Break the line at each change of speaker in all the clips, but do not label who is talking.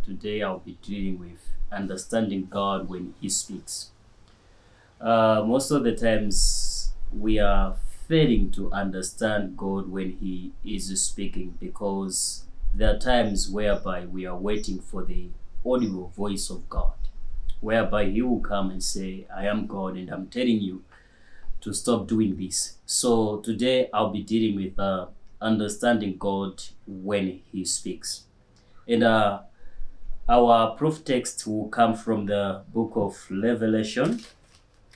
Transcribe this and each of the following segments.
Today I'll be dealing with understanding God when He speaks. Most of the times we are failing to understand God when He is speaking because there are times whereby we are waiting for the audible voice of God, whereby He will come and say, I am God and I'm telling you to stop doing this. So today I'll be dealing with understanding God when He speaks. And our proof text will come from the book of Revelation,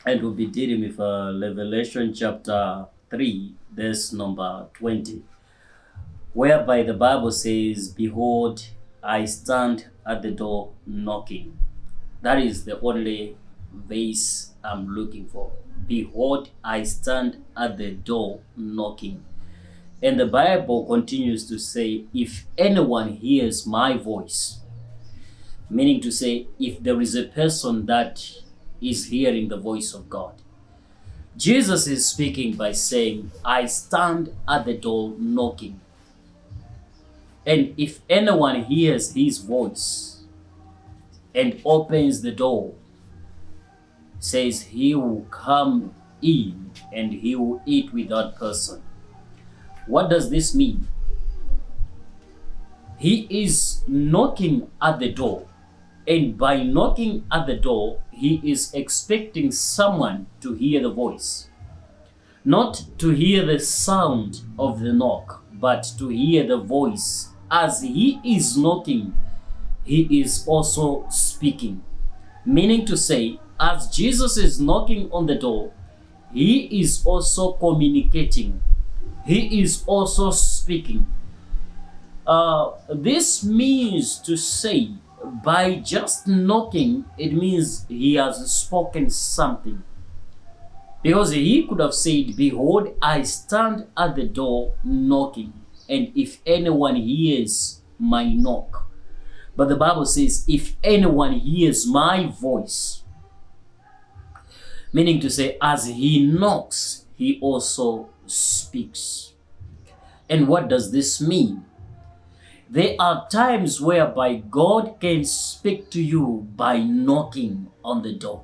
and we'll be dealing with Revelation chapter 3, verse number 20, whereby the Bible says, Behold, I stand at the door knocking. That is the only verse I'm looking for. Behold, I stand at the door knocking. And the Bible continues to say, if anyone hears my voice, meaning to say, if there is a person that is hearing the voice of God. Jesus is speaking by saying, I stand at the door knocking. And if anyone hears his voice and opens the door, says he will come in and he will eat with that person. What does this mean? He is knocking at the door. And by knocking at the door, he is expecting someone to hear the voice. Not to hear the sound of the knock, but to hear the voice. As he is knocking, he is also speaking. Meaning to say, as Jesus is knocking on the door, he is also communicating. He is also speaking. This means to say, by just knocking, it means he has spoken something. Because he could have said, Behold, I stand at the door knocking, and if anyone hears my knock. But the Bible says, if anyone hears my voice, meaning to say, as he knocks, he also speaks. And what does this mean? There are times whereby God can speak to you by knocking on the door.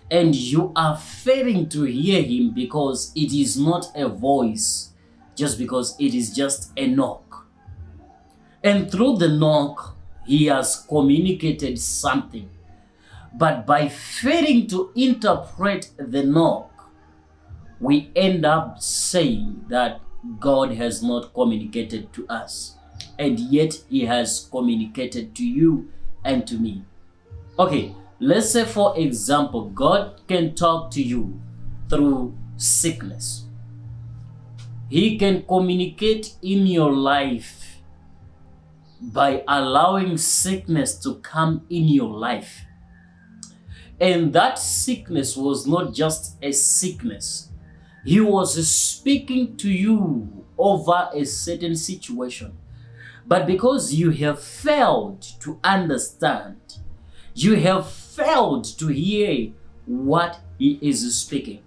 And you are failing to hear him because it is not a voice, just because it is just a knock. And through the knock, he has communicated something. But by failing to interpret the knock, we end up saying that God has not communicated to us. And yet he has communicated to you and to me. Okay, let's say for example, God can talk to you through sickness. He can communicate in your life by allowing sickness to come in your life. And that sickness was not just a sickness. He was speaking to you over a certain situation. But because you have failed to understand, you have failed to hear what he is speaking.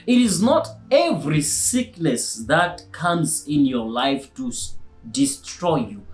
It is not every sickness that comes in your life to destroy you.